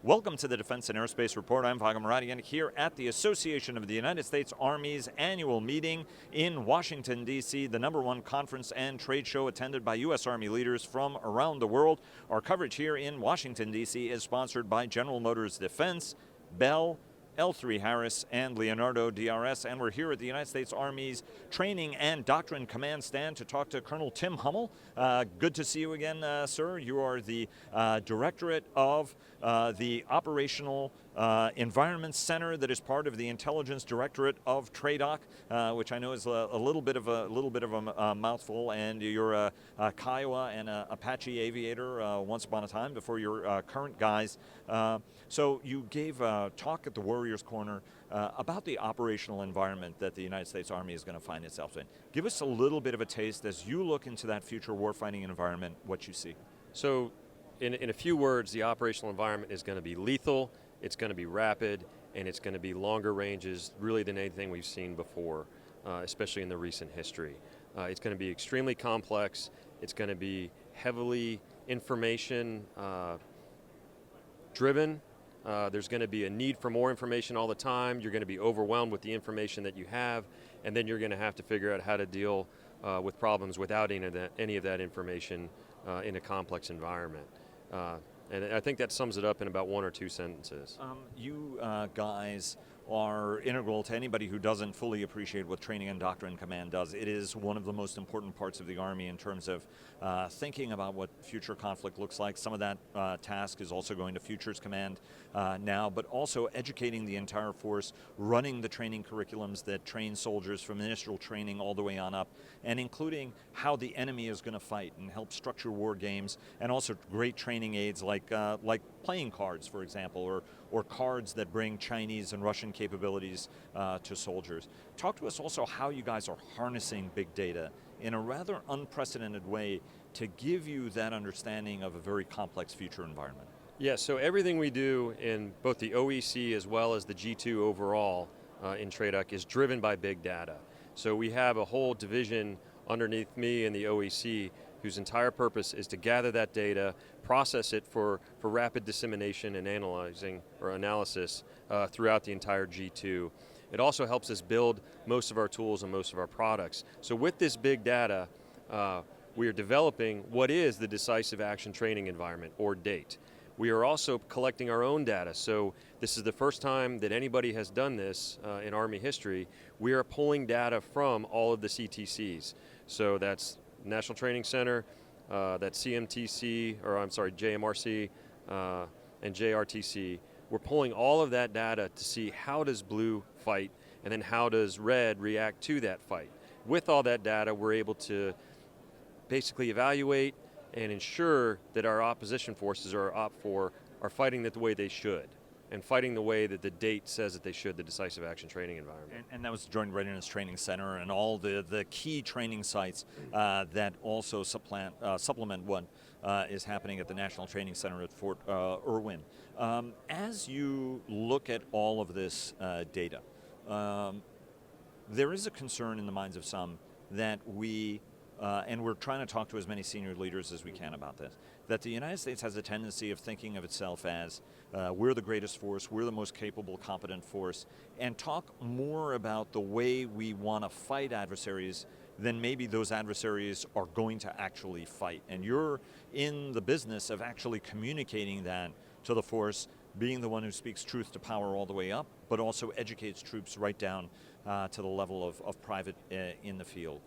Welcome to the Defense and Aerospace Report. I'm Vago Muradian here at the Association of the United States Army's annual meeting in Washington, D.C., the #1 conference and trade show attended by U.S. Army leaders from around the world. Our coverage here in Washington, D.C. is sponsored by General Motors Defense, Bell, L3 Harris, and Leonardo DRS, and we're here at the United States Army's Training and Doctrine Command stand to talk to Colonel Tim Hummel. Good to see you again, sir. You are the Directorate of the Operational Environment Center that is part of the Intelligence Directorate of TRADOC, which I know is a little bit of a mouthful, and you're a Kiowa and a Apache aviator once upon a time before your current guys. So you gave a talk at the Warriors Corner about the operational environment that the United States Army is going to find itself in. Give us a little bit of a taste as you look into that future warfighting environment, what you see. So in a few words, the operational environment is going to be lethal, it's going to be rapid, and it's going to be longer ranges really than anything we've seen before, especially in the recent history. It's going to be extremely complex, it's going to be heavily information driven. There's going to be a need for more information all the time. You're going to be overwhelmed with the information that you have, and then you're going to have to figure out how to deal with problems without any of that information in a complex environment. And I think that sums it up in about one or two sentences. You guys are integral to anybody who doesn't fully appreciate what Training and Doctrine Command does. It is one of the most important parts of the Army in terms of thinking about what future conflict looks like. Some of that task is also going to Futures Command now, but also educating the entire force, running the training curriculums that train soldiers from initial training all the way on up, and including how the enemy is going to fight and help structure war games, and also great training aids like playing cards, for example, or cards that bring Chinese and Russian capabilities to soldiers. Talk to us also how you guys are harnessing big data in a rather unprecedented way to give you that understanding of a very complex future environment. Yeah, so everything we do in both the OEC as well as the G2 overall in TRADOC is driven by big data. So we have a whole division underneath me in the OEC whose entire purpose is to gather that data, process it for rapid dissemination and analysis throughout the entire G2. It also helps us build most of our tools and most of our products. So with this big data, we are developing what is the Decisive Action Training Environment, or DATE. We are also collecting our own data, so this is the first time that anybody has done this in Army history. We are pulling data from all of the CTCs. So that's National Training Center, that's CMTC, or I'm sorry, JMRC, and JRTC. We're pulling all of that data to see how does blue fight, and then how does red react to that fight. With all that data, we're able to basically evaluate and ensure that our opposition forces, or OPFOR, are fighting the way they should, and fighting the way that the DATE says that they should, the Decisive Action Training Environment. And that was the Joint Readiness Training Center and all the key training sites that also supplement what is happening at the National Training Center at Fort Irwin. As you look at all of this data, there is a concern in the minds of some that and we're trying to talk to as many senior leaders as we can about this, that the United States has a tendency of thinking of itself as we're the greatest force, we're the most capable, competent force, and talk more about the way we want to fight adversaries than maybe those adversaries are going to actually fight. And you're in the business of actually communicating that to the force, being the one who speaks truth to power all the way up, but also educates troops right down to the level of private in the field.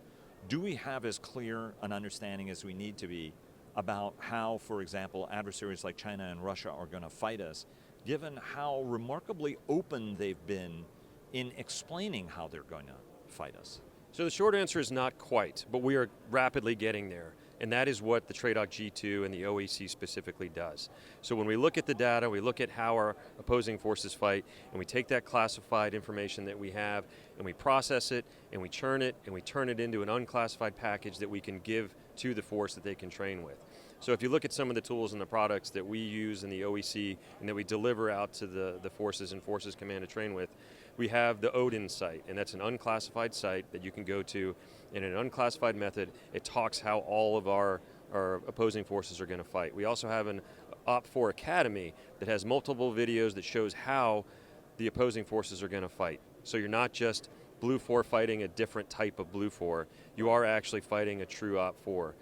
Do we have as clear an understanding as we need to be about how, for example, adversaries like China and Russia are going to fight us, given how remarkably open they've been in explaining how they're going to fight us? So the short answer is not quite, but we are rapidly getting there. And that is what the TRADOC G2 and the OEC specifically does. So when we look at the data, we look at how our opposing forces fight, and we take that classified information that we have, and we process it, and we churn it, and we turn it into an unclassified package that we can give to the force that they can train with. So if you look at some of the tools and the products that we use in the OEC and that we deliver out to the forces and Forces Command to train with, we have the Odin site, and that's an unclassified site that you can go to in an unclassified method. It talks how all of our opposing forces are going to fight. We also have an OPFOR Academy that has multiple videos that shows how the opposing forces are going to fight. So you're not just Blue 4 fighting a different type of Blue 4, you are actually fighting a true OPFOR.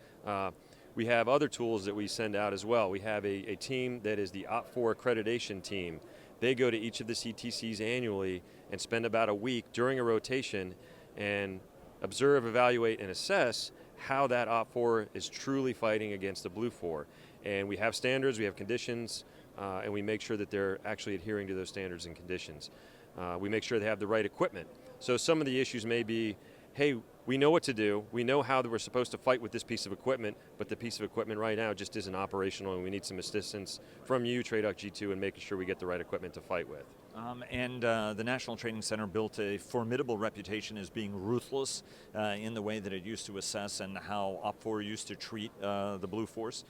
We have other tools that we send out as well. We have a team that is the OPFOR accreditation team. They go to each of the CTCs annually and spend about a week during a rotation and observe, evaluate, and assess how that OPFOR is truly fighting against the Blue 4. And we have standards, we have conditions, and we make sure that they're actually adhering to those standards and conditions. We make sure they have the right equipment. So some of the issues may be, hey, we know what to do, we know how that we're supposed to fight with this piece of equipment, but the piece of equipment right now just isn't operational, and we need some assistance from you, TRADOC G2, in making sure we get the right equipment to fight with. The National Training Center built a formidable reputation as being ruthless in the way that it used to assess and how OPFOR used to treat the Blue Force.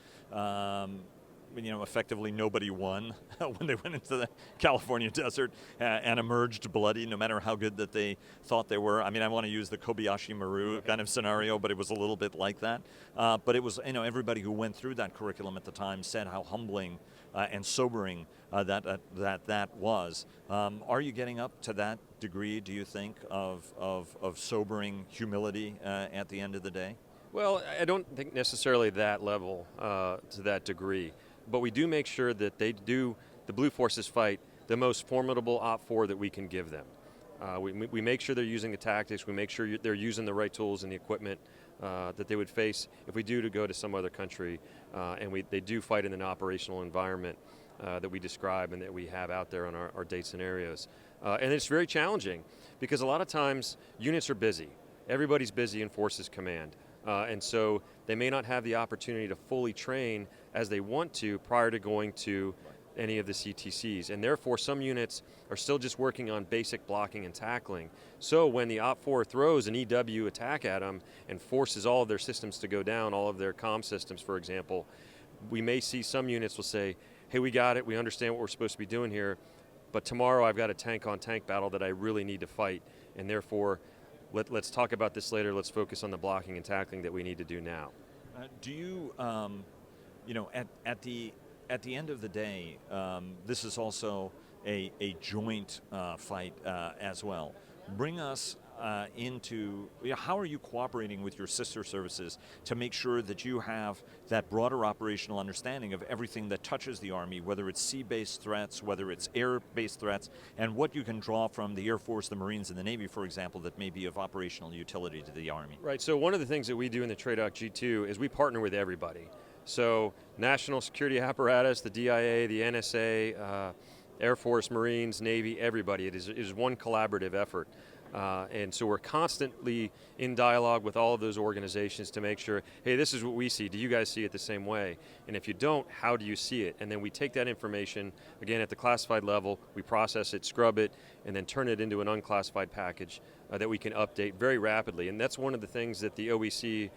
Effectively nobody won when they went into the California desert and emerged bloody, no matter how good that they thought they were. I mean, I want to use the Kobayashi Maru kind of scenario, but it was a little bit like that. But it was, everybody who went through that curriculum at the time said how humbling and sobering that was. Are you getting up to that degree, do you think, of sobering humility at the end of the day? Well, I don't think necessarily that level to that degree. But we do make sure that the Blue Forces fight the most formidable OPFOR that we can give them. We make sure they're using the tactics, we make sure they're using the right tools and the equipment that they would face if we do to go to some other country, and they do fight in an operational environment that we describe and that we have out there on our date scenarios. And it's very challenging because a lot of times units are busy. Everybody's busy in Forces Command. And so they may not have the opportunity to fully train as they want to prior to going to any of the CTCs. And therefore, some units are still just working on basic blocking and tackling. So when the OPFOR throws an EW attack at them and forces all of their systems to go down, all of their comm systems, for example, we may see some units will say, hey, we got it, we understand what we're supposed to be doing here, but tomorrow I've got a tank-on-tank battle that I really need to fight, and therefore, let's talk about this later. Let's focus on the blocking and tackling that we need to do now. Do you, at the end of the day, this is also a joint fight as well. Bring us into, how are you cooperating with your sister services to make sure that you have that broader operational understanding of everything that touches the Army, whether it's sea-based threats, whether it's air-based threats, and what you can draw from the Air Force, the Marines, and the Navy, for example, that may be of operational utility to the Army? Right, so one of the things that we do in the TRADOC G2 is we partner with everybody. So National Security Apparatus, the DIA, the NSA, Air Force, Marines, Navy, everybody. It is one collaborative effort. And so we're constantly in dialogue with all of those organizations to make sure, hey, this is what we see. Do you guys see it the same way? And if you don't, how do you see it? And then we take that information, again, at the classified level, we process it, scrub it, and then turn it into an unclassified package that we can update very rapidly. And that's one of the things that the OEC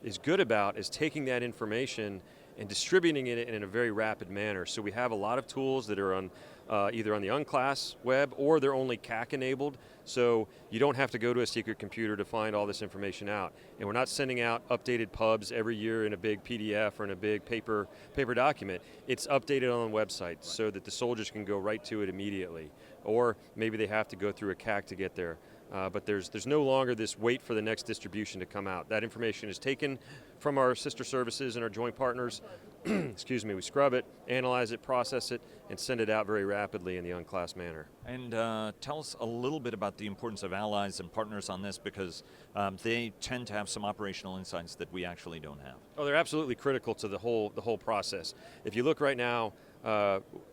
is good about, is taking that information and distributing it in a very rapid manner. So we have a lot of tools that are on either on the unclass web or they're only CAC enabled, so you don't have to go to a secret computer to find all this information out. And we're not sending out updated pubs every year in a big PDF or in a big paper document. It's updated on the website so that the soldiers can go right to it immediately. Or maybe they have to go through a CAC to get there. But there's no longer this wait for the next distribution to come out. That information is taken from our sister services and our joint partners. Excuse me, we scrub it, analyze it, process it, and send it out very rapidly in the unclassed manner. And tell us a little bit about the importance of allies and partners on this, because they tend to have some operational insights that we actually don't have. Oh, they're absolutely critical to the whole process. If you look right now,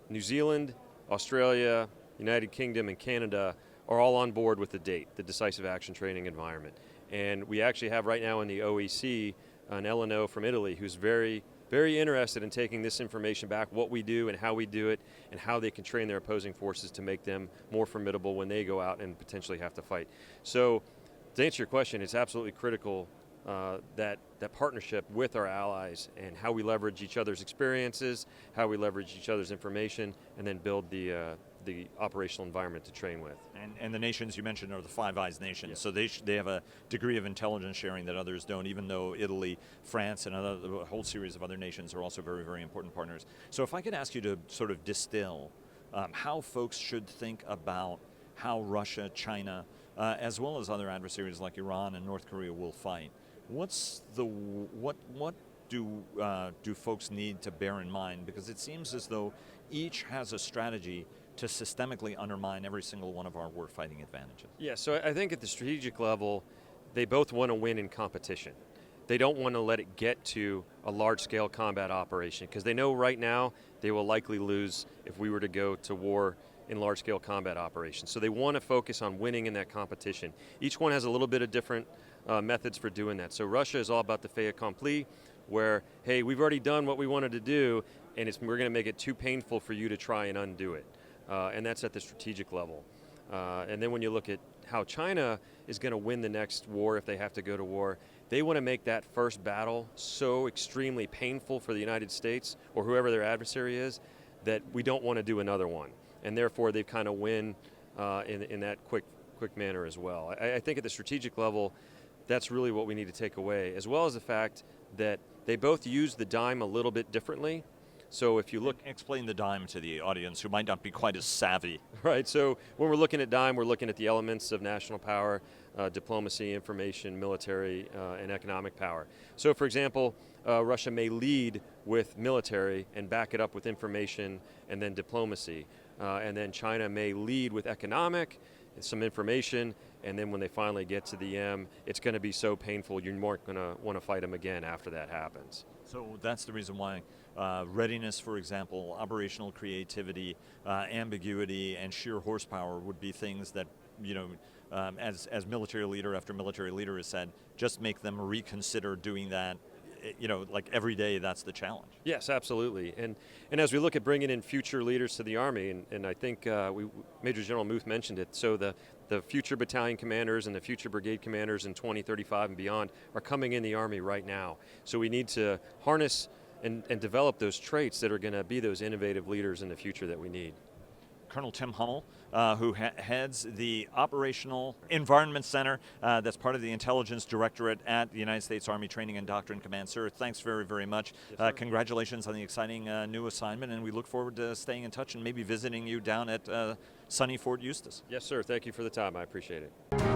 New Zealand, Australia, United Kingdom, and Canada are all on board with the DATE, the Decisive Action Training Environment. And we actually have right now in the OEC an LNO from Italy who's very, very interested in taking this information back, what we do and how we do it, and how they can train their opposing forces to make them more formidable when they go out and potentially have to fight. So to answer your question, it's absolutely critical that partnership with our allies and how we leverage each other's experiences, how we leverage each other's information, and then build the the operational environment to train with. And the nations you mentioned are the Five Eyes nations, Yes. so they have a degree of intelligence sharing that others don't, even though Italy, France, and a whole series of other nations are also very, very important partners. So if I could ask you to sort of distill how folks should think about how Russia, China, as well as other adversaries like Iran and North Korea will fight, what do folks need to bear in mind? Because it seems as though each has a strategy to systemically undermine every single one of our warfighting advantages. Yeah, so I think at the strategic level, they both want to win in competition. They don't want to let it get to a large-scale combat operation because they know right now they will likely lose if we were to go to war in large-scale combat operations. So they want to focus on winning in that competition. Each one has a little bit of different methods for doing that. So Russia is all about the fait accompli, where, hey, we've already done what we wanted to do, and we're going to make it too painful for you to try and undo it. And that's at the strategic level. And then when you look at how China is going to win the next war if they have to go to war, they want to make that first battle so extremely painful for the United States or whoever their adversary is that we don't want to do another one. And therefore they kind of win in that quick manner as well. I think at the strategic level, that's really what we need to take away, as well as the fact that they both use the dime a little bit differently. So if you look... Explain the dime to the audience who might not be quite as savvy. Right, so when we're looking at dime, we're looking at the elements of national power, diplomacy, information, military, and economic power. So for example, Russia may lead with military and back it up with information and then diplomacy. And then China may lead with economic, some information, and then when they finally get to the M, it's going to be so painful you aren't going to want to fight them again after that happens. So that's the reason why readiness, for example, operational creativity, ambiguity, and sheer horsepower would be things that, you know, as military leader after military leader has said, just make them reconsider doing that. You know, like every day, that's the challenge. Yes, absolutely. And as we look at bringing in future leaders to the Army, and I think Major General Muth mentioned it, so the future battalion commanders and the future brigade commanders in 2035 and beyond are coming in the Army right now. So we need to harness and develop those traits that are going to be those innovative leaders in the future that we need. Colonel Tim Hummel, who heads the Operational Environment Center that's part of the Intelligence Directorate at the United States Army Training and Doctrine Command. Sir, thanks very, very much. Yes, congratulations on the exciting new assignment, and we look forward to staying in touch and maybe visiting you down at sunny Fort Eustis. Yes, sir. Thank you for the time. I appreciate it.